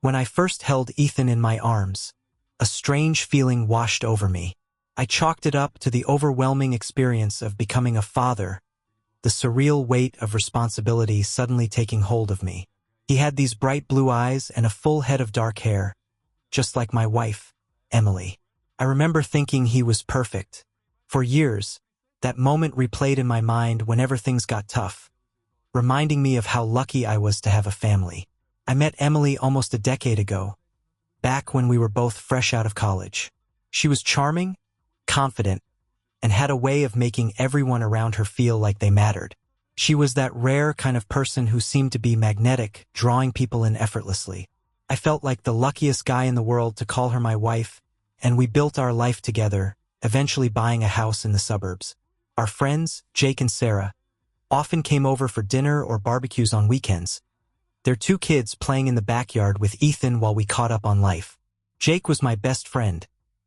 When I first held Ethan in my arms, a strange feeling washed over me. I chalked it up to the overwhelming experience of becoming a father, the surreal weight of responsibility suddenly taking hold of me. He had these bright blue eyes and a full head of dark hair, just like my wife, Emily. I remember thinking he was perfect. For years, that moment replayed in my mind whenever things got tough, reminding me of how lucky I was to have a family. I met Emily almost a decade ago, back when we were both fresh out of college. She was charming, confident, and had a way of making everyone around her feel like they mattered. She was that rare kind of person who seemed to be magnetic, drawing people in effortlessly. I felt like the luckiest guy in the world to call her my wife, and we built our life together, eventually buying a house in the suburbs. Our friends, Jake and Sarah, often came over for dinner or barbecues on weekends, their 2 kids playing in the backyard with Ethan while we caught up on life. Jake was my best friend,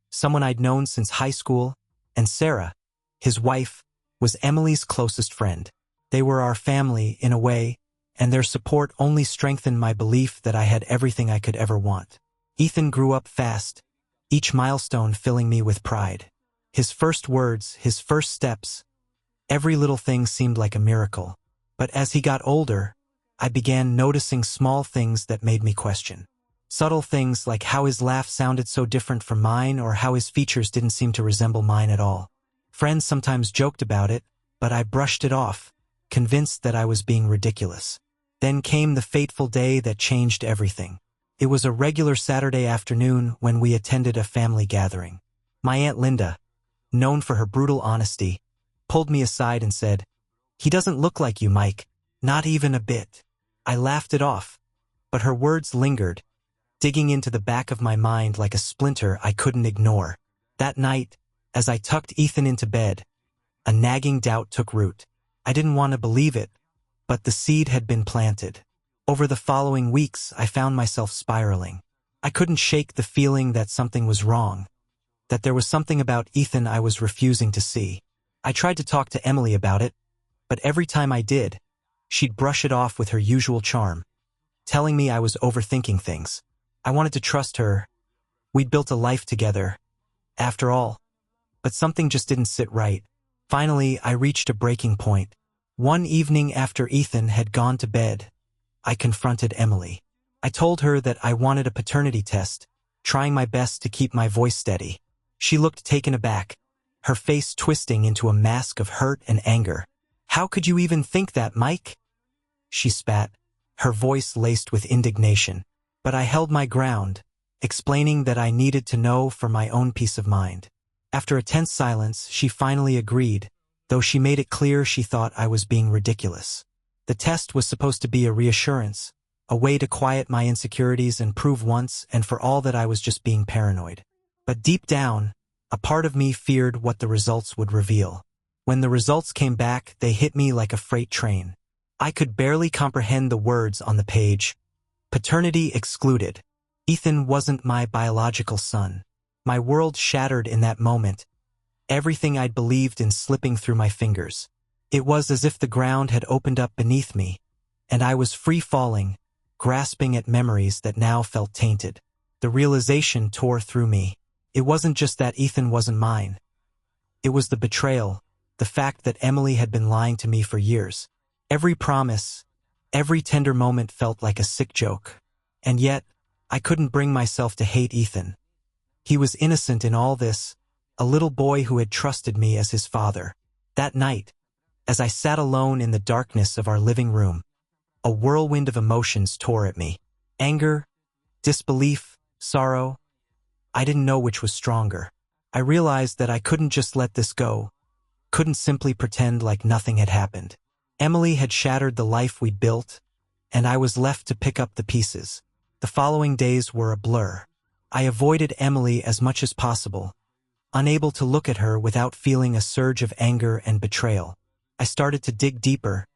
someone I'd known since high school, and Sarah, his wife, was Emily's closest friend. They were our family, in a way, and their support only strengthened my belief that I had everything I could ever want. Ethan grew up fast, each milestone filling me with pride. His first words, his first steps, every little thing seemed like a miracle. But as he got older, I began noticing small things that made me question. Subtle things like how his laugh sounded so different from mine or how his features didn't seem to resemble mine at all. Friends sometimes joked about it, but I brushed it off, convinced that I was being ridiculous. Then came the fateful day that changed everything. It was a regular Saturday afternoon when we attended a family gathering. My Aunt Linda, known for her brutal honesty, pulled me aside and said, "He doesn't look like you, Mike, not even a bit." I laughed it off, but her words lingered, digging into the back of my mind like a splinter I couldn't ignore. That night, as I tucked Ethan into bed, a nagging doubt took root. I didn't want to believe it, but the seed had been planted. Over the following weeks, I found myself spiraling. I couldn't shake the feeling that something was wrong, that there was something about Ethan I was refusing to see. I tried to talk to Emily about it, but every time I did, she'd brush it off with her usual charm, telling me I was overthinking things. I wanted to trust her. We'd built a life together, after all, but something just didn't sit right. Finally, I reached a breaking point. One evening after Ethan had gone to bed, I confronted Emily. I told her that I wanted a paternity test, trying my best to keep my voice steady. She looked taken aback, her face twisting into a mask of hurt and anger. "How could you even think that, Mike?" she spat, her voice laced with indignation. But I held my ground, explaining that I needed to know for my own peace of mind. After a tense silence, she finally agreed, though she made it clear she thought I was being ridiculous. The test was supposed to be a reassurance, a way to quiet my insecurities and prove once and for all that I was just being paranoid. But deep down, a part of me feared what the results would reveal. When the results came back, they hit me like a freight train. I could barely comprehend the words on the page. Paternity excluded. Ethan wasn't my biological son. My world shattered in that moment, everything I'd believed in slipping through my fingers. It was as if the ground had opened up beneath me, and I was free falling, grasping at memories that now felt tainted. The realization tore through me. It wasn't just that Ethan wasn't mine. It was the betrayal, the fact that Emily had been lying to me for years. Every promise, every tender moment felt like a sick joke. And yet, I couldn't bring myself to hate Ethan. He was innocent in all this, a little boy who had trusted me as his father. That night, as I sat alone in the darkness of our living room, a whirlwind of emotions tore at me. Anger, disbelief, sorrow. I didn't know which was stronger. I realized that I couldn't just let this go, couldn't simply pretend like nothing had happened. Emily had shattered the life we'd built, and I was left to pick up the pieces. The following days were a blur. I avoided Emily as much as possible, unable to look at her without feeling a surge of anger and betrayal. I started to dig deeper,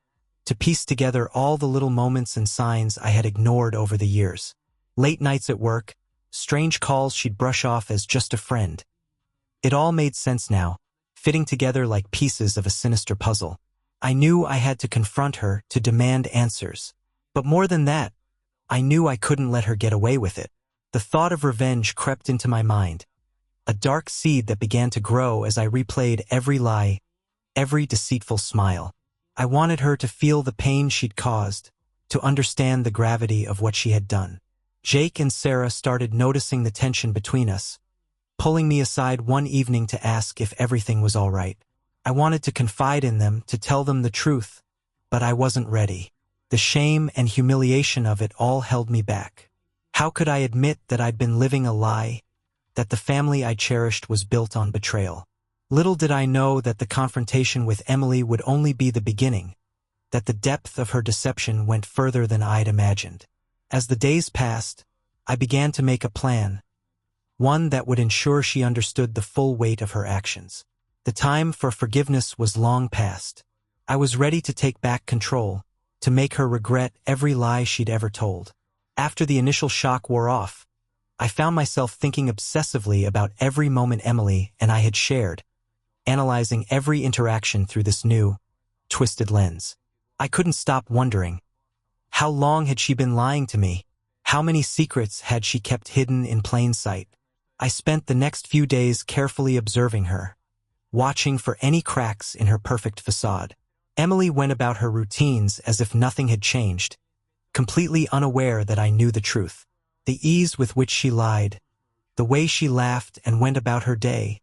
to piece together all the little moments and signs I had ignored over the years. Late nights at work, strange calls she'd brush off as just a friend. It all made sense now, fitting together like pieces of a sinister puzzle. I knew I had to confront her to demand answers. But more than that, I knew I couldn't let her get away with it. The thought of revenge crept into my mind, a dark seed that began to grow as I replayed every lie, every deceitful smile. I wanted her to feel the pain she'd caused, to understand the gravity of what she had done. Jake and Sarah started noticing the tension between us, pulling me aside one evening to ask if everything was all right. I wanted to confide in them, to tell them the truth, but I wasn't ready. The shame and humiliation of it all held me back. How could I admit that I'd been living a lie, that the family I cherished was built on betrayal? Little did I know that the confrontation with Emily would only be the beginning, that the depth of her deception went further than I'd imagined. As the days passed, I began to make a plan, one that would ensure she understood the full weight of her actions. The time for forgiveness was long past. I was ready to take back control, to make her regret every lie she'd ever told. After the initial shock wore off, I found myself thinking obsessively about every moment Emily and I had shared, analyzing every interaction through this new, twisted lens. I couldn't stop wondering, how long had she been lying to me? How many secrets had she kept hidden in plain sight? I spent the next few days carefully observing her, watching for any cracks in her perfect facade. Emily went about her routines as if nothing had changed, completely unaware that I knew the truth. The ease with which she lied, the way she laughed and went about her day,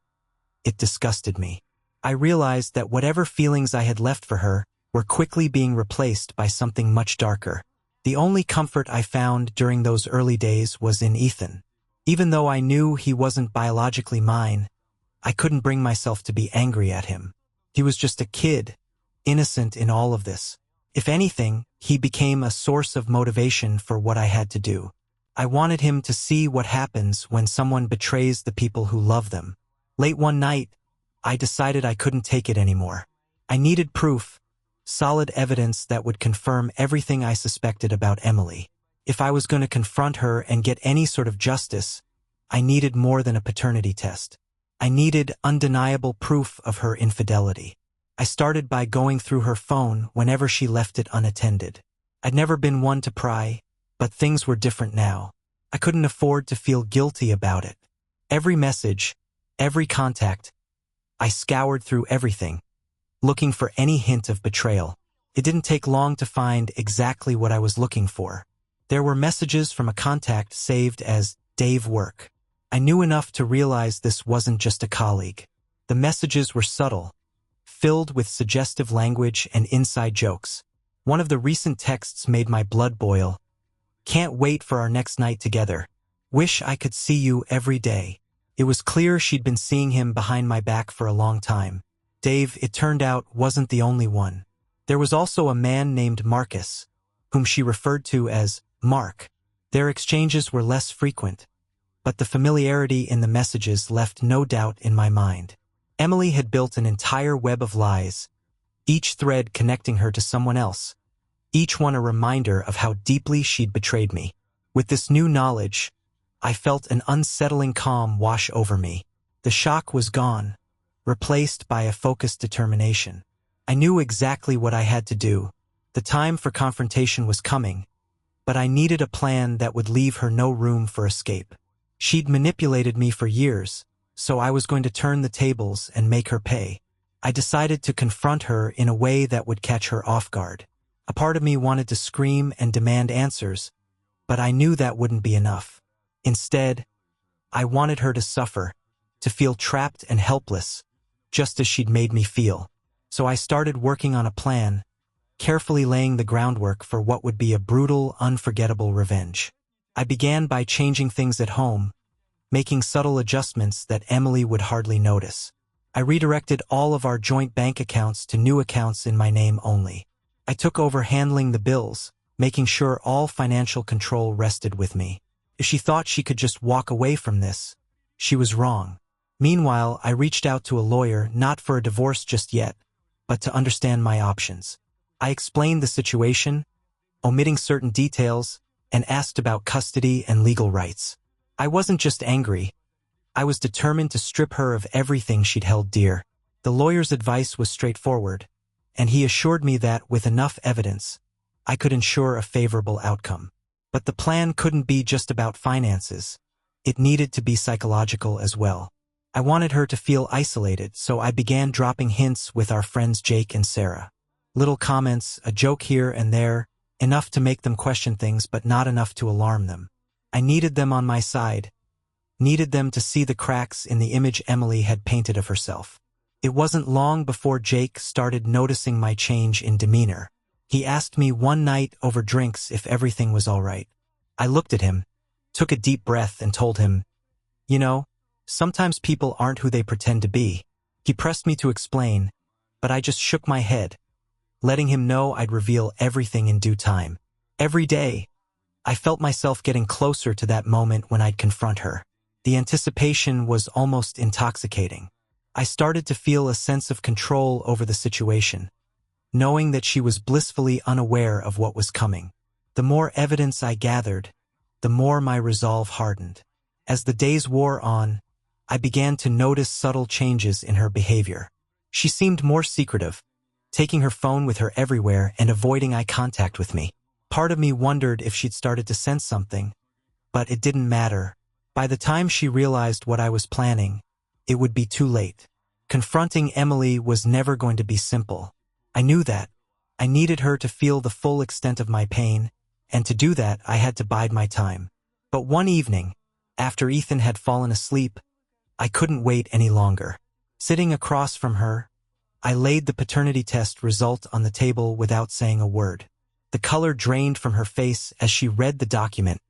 it disgusted me. I realized that whatever feelings I had left for her were quickly being replaced by something much darker. The only comfort I found during those early days was in Ethan. Even though I knew he wasn't biologically mine, I couldn't bring myself to be angry at him. He was just a kid, innocent in all of this. If anything, he became a source of motivation for what I had to do. I wanted him to see what happens when someone betrays the people who love them. Late one night, I decided I couldn't take it anymore. I needed proof, solid evidence that would confirm everything I suspected about Emily. If I was going to confront her and get any sort of justice, I needed more than a paternity test. I needed undeniable proof of her infidelity. I started by going through her phone whenever she left it unattended. I'd never been one to pry, but things were different now. I couldn't afford to feel guilty about it. Every message, every contact, I scoured through everything, looking for any hint of betrayal. It didn't take long to find exactly what I was looking for. There were messages from a contact saved as Dave Work. I knew enough to realize this wasn't just a colleague. The messages were subtle, filled with suggestive language and inside jokes. One of the recent texts made my blood boil. Can't wait for our next night together. Wish I could see you every day. It was clear she'd been seeing him behind my back for a long time. Dave, it turned out, wasn't the only one. There was also a man named Marcus, whom she referred to as Mark. Their exchanges were less frequent, but the familiarity in the messages left no doubt in my mind. Emily had built an entire web of lies, each thread connecting her to someone else, each one a reminder of how deeply she'd betrayed me. With this new knowledge, I felt an unsettling calm wash over me. The shock was gone, replaced by a focused determination. I knew exactly what I had to do. The time for confrontation was coming, but I needed a plan that would leave her no room for escape. She'd manipulated me for years, so I was going to turn the tables and make her pay. I decided to confront her in a way that would catch her off guard. A part of me wanted to scream and demand answers, but I knew that wouldn't be enough. Instead, I wanted her to suffer, to feel trapped and helpless, just as she'd made me feel. So I started working on a plan, carefully laying the groundwork for what would be a brutal, unforgettable revenge. I began by changing things at home, making subtle adjustments that Emily would hardly notice. I redirected all of our joint bank accounts to new accounts in my name only. I took over handling the bills, making sure all financial control rested with me. If she thought she could just walk away from this, she was wrong. Meanwhile, I reached out to a lawyer, not for a divorce just yet, but to understand my options. I explained the situation, omitting certain details, and asked about custody and legal rights. I wasn't just angry. I was determined to strip her of everything she'd held dear. The lawyer's advice was straightforward, and he assured me that, with enough evidence, I could ensure a favorable outcome. But the plan couldn't be just about finances. It needed to be psychological as well. I wanted her to feel isolated, so I began dropping hints with our friends Jake and Sarah. Little comments, a joke here and there, enough to make them question things but not enough to alarm them. I needed them on my side, needed them to see the cracks in the image Emily had painted of herself. It wasn't long before Jake started noticing my change in demeanor. He asked me one night over drinks if everything was all right. I looked at him, took a deep breath and told him, "You know, sometimes people aren't who they pretend to be." He pressed me to explain, but I just shook my head, letting him know I'd reveal everything in due time. Every day, I felt myself getting closer to that moment when I'd confront her. The anticipation was almost intoxicating. I started to feel a sense of control over the situation, knowing that she was blissfully unaware of what was coming. The more evidence I gathered, the more my resolve hardened. As the days wore on, I began to notice subtle changes in her behavior. She seemed more secretive, taking her phone with her everywhere and avoiding eye contact with me. Part of me wondered if she'd started to sense something, but it didn't matter. By the time she realized what I was planning, it would be too late. Confronting Emily was never going to be simple. I knew that. I needed her to feel the full extent of my pain, and to do that I had to bide my time. But one evening, after Ethan had fallen asleep, I couldn't wait any longer. Sitting across from her, I laid the paternity test result on the table without saying a word. The color drained from her face as she read the document,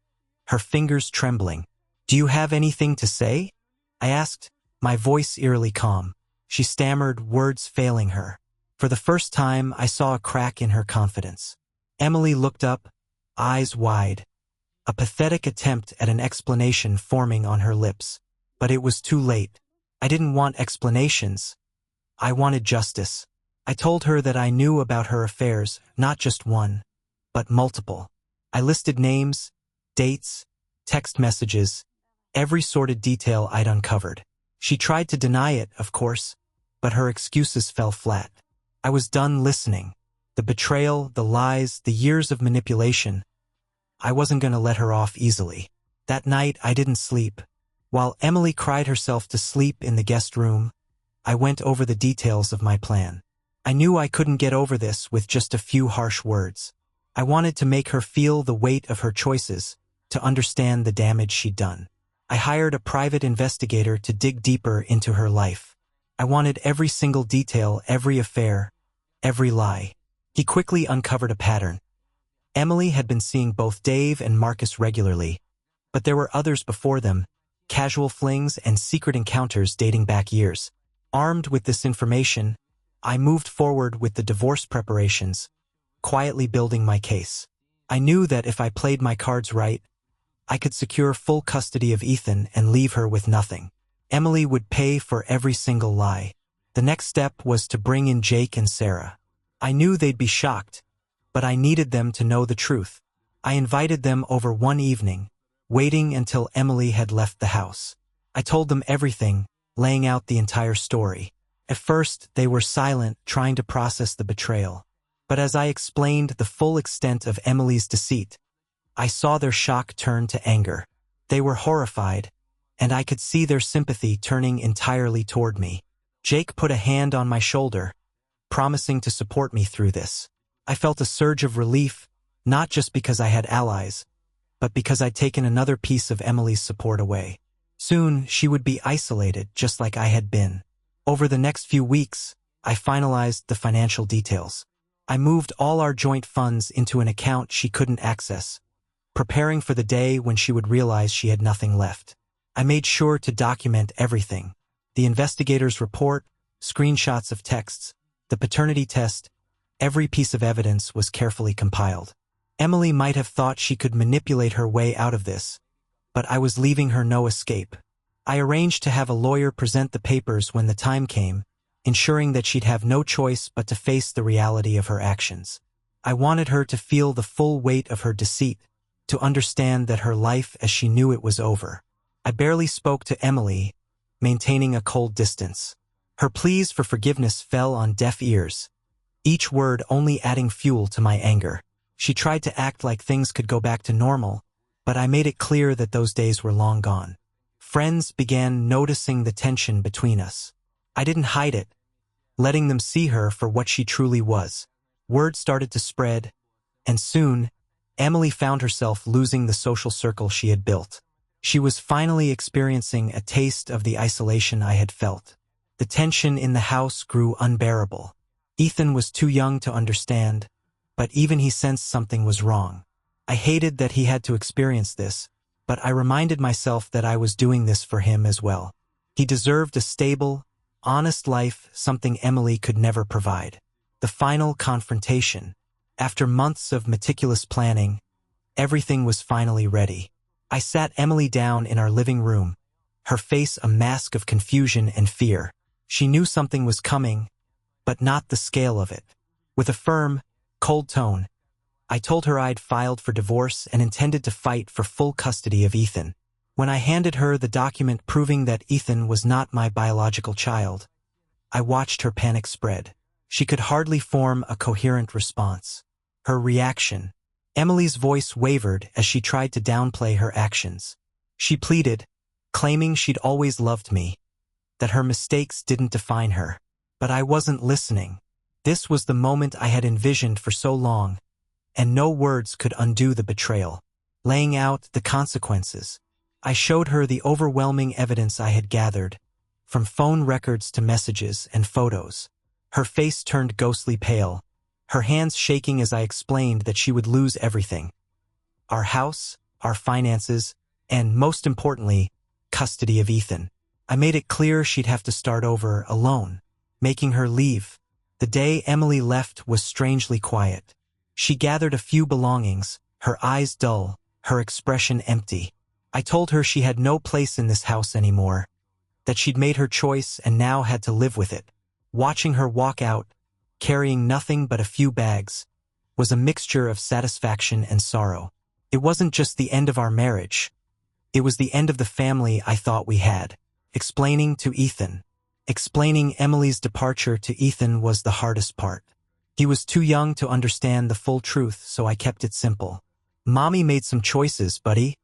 her fingers trembling. "Do you have anything to say?" I asked, my voice eerily calm. She stammered, words failing her. For the first time, I saw a crack in her confidence. Emily looked up, eyes wide, a pathetic attempt at an explanation forming on her lips. But it was too late. I didn't want explanations. I wanted justice. I told her that I knew about her affairs, not just one, but multiple. I listed names, dates, text messages, every sordid detail I'd uncovered. She tried to deny it, of course, but her excuses fell flat. I was done listening. The betrayal, the lies, the years of manipulation. I wasn't going to let her off easily. That night, I didn't sleep. While Emily cried herself to sleep in the guest room, I went over the details of my plan. I knew I couldn't get over this with just a few harsh words. I wanted to make her feel the weight of her choices, to understand the damage she'd done. I hired a private investigator to dig deeper into her life. I wanted every single detail, every affair, every lie. He quickly uncovered a pattern. Emily had been seeing both Dave and Marcus regularly, but there were others before them, casual flings and secret encounters dating back years. Armed with this information, I moved forward with the divorce preparations, quietly building my case. I knew that if I played my cards right, I could secure full custody of Ethan and leave her with nothing. Emily would pay for every single lie. The next step was to bring in Jake and Sarah. I knew they'd be shocked, but I needed them to know the truth. I invited them over one evening, waiting until Emily had left the house. I told them everything, laying out the entire story. At first, they were silent, trying to process the betrayal. But as I explained the full extent of Emily's deceit, I saw their shock turn to anger. They were horrified, and I could see their sympathy turning entirely toward me. Jake put a hand on my shoulder, promising to support me through this. I felt a surge of relief, not just because I had allies, but because I'd taken another piece of Emily's support away. Soon, she would be isolated, just like I had been. Over the next few weeks, I finalized the financial details. I moved all our joint funds into an account she couldn't access, preparing for the day when she would realize she had nothing left. I made sure to document everything. The investigator's report, screenshots of texts, the paternity test, every piece of evidence was carefully compiled. Emily might have thought she could manipulate her way out of this, but I was leaving her no escape. I arranged to have a lawyer present the papers when the time came, ensuring that she'd have no choice but to face the reality of her actions. I wanted her to feel the full weight of her deceit, to understand that her life as she knew it was over. I barely spoke to Emily, maintaining a cold distance. Her pleas for forgiveness fell on deaf ears, each word only adding fuel to my anger. She tried to act like things could go back to normal, but I made it clear that those days were long gone. Friends began noticing the tension between us. I didn't hide it, letting them see her for what she truly was. Word started to spread, and soon, Emily found herself losing the social circle she had built. She was finally experiencing a taste of the isolation I had felt. The tension in the house grew unbearable. Ethan was too young to understand, but even he sensed something was wrong. I hated that he had to experience this, but I reminded myself that I was doing this for him as well. He deserved a stable, honest life, something Emily could never provide. The final confrontation. After months of meticulous planning, everything was finally ready. I sat Emily down in our living room, her face a mask of confusion and fear. She knew something was coming, but not the scale of it. With a firm, cold tone, I told her I'd filed for divorce and intended to fight for full custody of Ethan. When I handed her the document proving that Ethan was not my biological child, I watched her panic spread. She could hardly form a coherent response. Her reaction. Emily's voice wavered as she tried to downplay her actions. She pleaded, claiming she'd always loved me, that her mistakes didn't define her. But I wasn't listening. This was the moment I had envisioned for so long, and no words could undo the betrayal. Laying out the consequences, I showed her the overwhelming evidence I had gathered, from phone records to messages and photos. Her face turned ghostly pale, her hands shaking as I explained that she would lose everything. Our house, our finances, and, most importantly, custody of Ethan. I made it clear she'd have to start over alone, making her leave. The day Emily left was strangely quiet. She gathered a few belongings, her eyes dull, her expression empty. I told her she had no place in this house anymore, that she'd made her choice and now had to live with it. Watching her walk out, carrying nothing but a few bags, was a mixture of satisfaction and sorrow. It wasn't just the end of our marriage. It was the end of the family I thought we had. Explaining Emily's departure to Ethan was the hardest part. He was too young to understand the full truth, so I kept it simple. Mommy made some choices, buddy.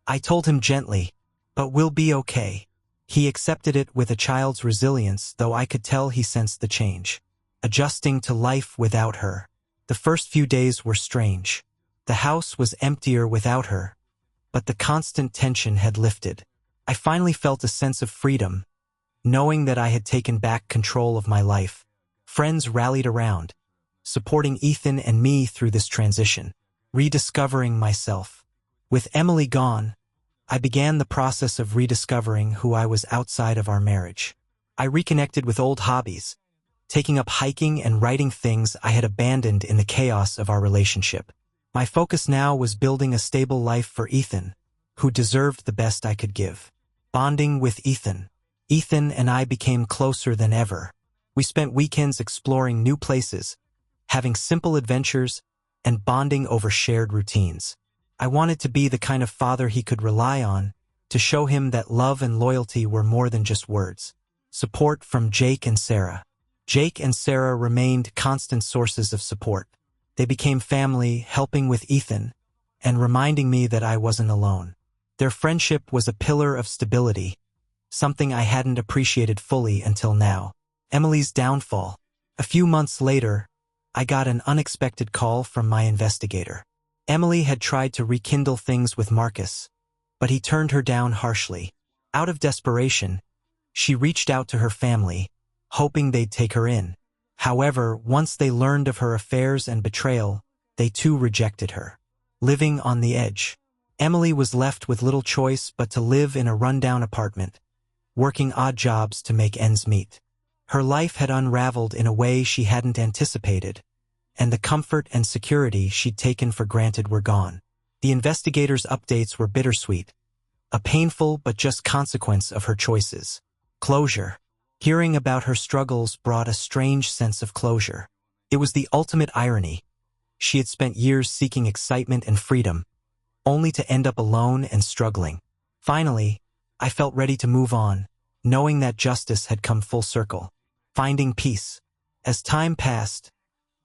I told him gently, but we'll be okay. He accepted it with a child's resilience, though I could tell he sensed the change. Adjusting to life without her. The first few days were strange. The house was emptier without her, but the constant tension had lifted. I finally felt a sense of freedom, knowing that I had taken back control of my life. Friends rallied around, supporting Ethan and me through this transition. Rediscovering myself. With Emily gone, I began the process of rediscovering who I was outside of our marriage. I reconnected with old hobbies, taking up hiking and writing things I had abandoned in the chaos of our relationship. My focus now was building a stable life for Ethan, who deserved the best I could give. Bonding with Ethan. Ethan and I became closer than ever. We spent weekends exploring new places, having simple adventures, and bonding over shared routines. I wanted to be the kind of father he could rely on, to show him that love and loyalty were more than just words. Support from Jake and Sarah. Jake and Sarah remained constant sources of support. They became family, helping with Ethan, and reminding me that I wasn't alone. Their friendship was a pillar of stability, something I hadn't appreciated fully until now. Emily's downfall. A few months later, I got an unexpected call from my investigator. Emily had tried to rekindle things with Marcus, but he turned her down harshly. Out of desperation, she reached out to her family, hoping they'd take her in. However, once they learned of her affairs and betrayal, they too rejected her. Living on the edge. Emily was left with little choice but to live in a rundown apartment, working odd jobs to make ends meet. Her life had unraveled in a way she hadn't anticipated, and the comfort and security she'd taken for granted were gone. The investigators' updates were bittersweet, a painful but just consequence of her choices. Closure. Hearing about her struggles brought a strange sense of closure. It was the ultimate irony. She had spent years seeking excitement and freedom, only to end up alone and struggling. Finally, I felt ready to move on, knowing that justice had come full circle. Finding peace. As time passed,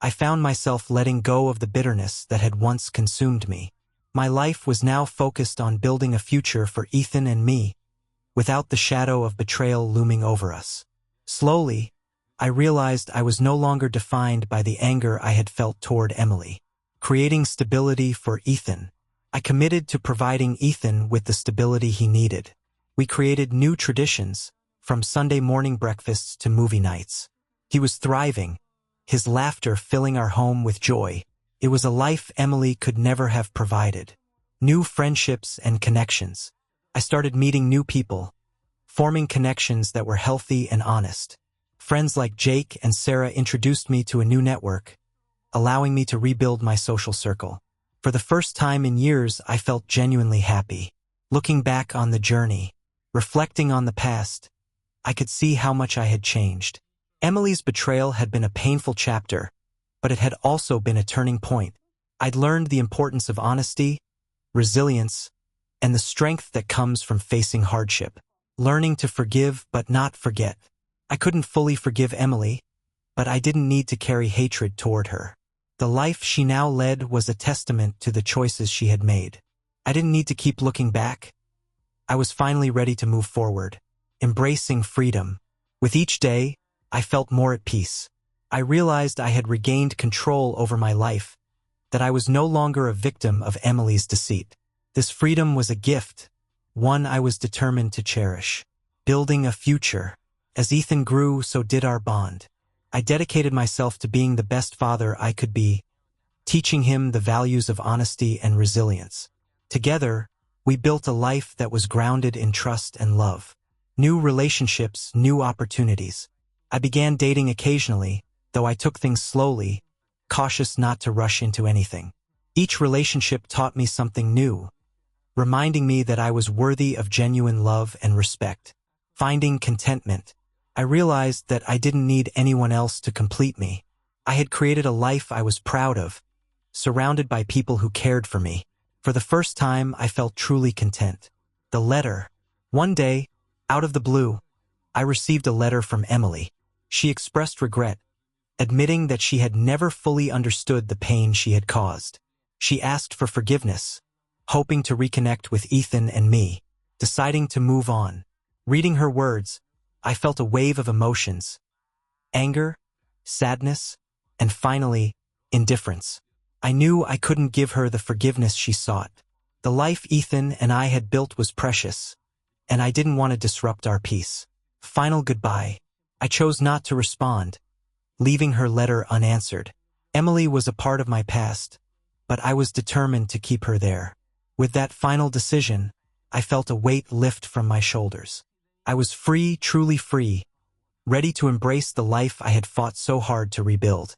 I found myself letting go of the bitterness that had once consumed me. My life was now focused on building a future for Ethan and me, without the shadow of betrayal looming over us. Slowly, I realized I was no longer defined by the anger I had felt toward Emily. Creating stability for Ethan. I committed to providing Ethan with the stability he needed. We created new traditions, from Sunday morning breakfasts to movie nights. He was thriving, his laughter filling our home with joy. It was a life Emily could never have provided. New friendships and connections. I started meeting new people, forming connections that were healthy and honest. Friends like Jake and Sarah introduced me to a new network, allowing me to rebuild my social circle. For the first time in years, I felt genuinely happy. Looking back on the journey, reflecting on the past, I could see how much I had changed. Emily's betrayal had been a painful chapter, but it had also been a turning point. I'd learned the importance of honesty, resilience, and the strength that comes from facing hardship. Learning to forgive but not forget. I couldn't fully forgive Emily, but I didn't need to carry hatred toward her. The life she now led was a testament to the choices she had made. I didn't need to keep looking back. I was finally ready to move forward, embracing freedom. With each day, I felt more at peace. I realized I had regained control over my life, that I was no longer a victim of Emily's deceit. This freedom was a gift, one I was determined to cherish. Building a future. As Ethan grew, so did our bond. I dedicated myself to being the best father I could be, teaching him the values of honesty and resilience. Together, we built a life that was grounded in trust and love. New relationships, new opportunities. I began dating occasionally, though I took things slowly, cautious not to rush into anything. Each relationship taught me something new, reminding me that I was worthy of genuine love and respect. Finding contentment. I realized that I didn't need anyone else to complete me. I had created a life I was proud of, surrounded by people who cared for me. For the first time, I felt truly content. The letter. One day, out of the blue, I received a letter from Emily. She expressed regret, admitting that she had never fully understood the pain she had caused. She asked for forgiveness, hoping to reconnect with Ethan and me, deciding to move on. Reading her words, I felt a wave of emotions: anger, sadness, and finally, indifference. I knew I couldn't give her the forgiveness she sought. The life Ethan and I had built was precious, and I didn't want to disrupt our peace. Final goodbye. I chose not to respond, leaving her letter unanswered. Emily was a part of my past, but I was determined to keep her there. With that final decision, I felt a weight lift from my shoulders. I was free, truly free, ready to embrace the life I had fought so hard to rebuild.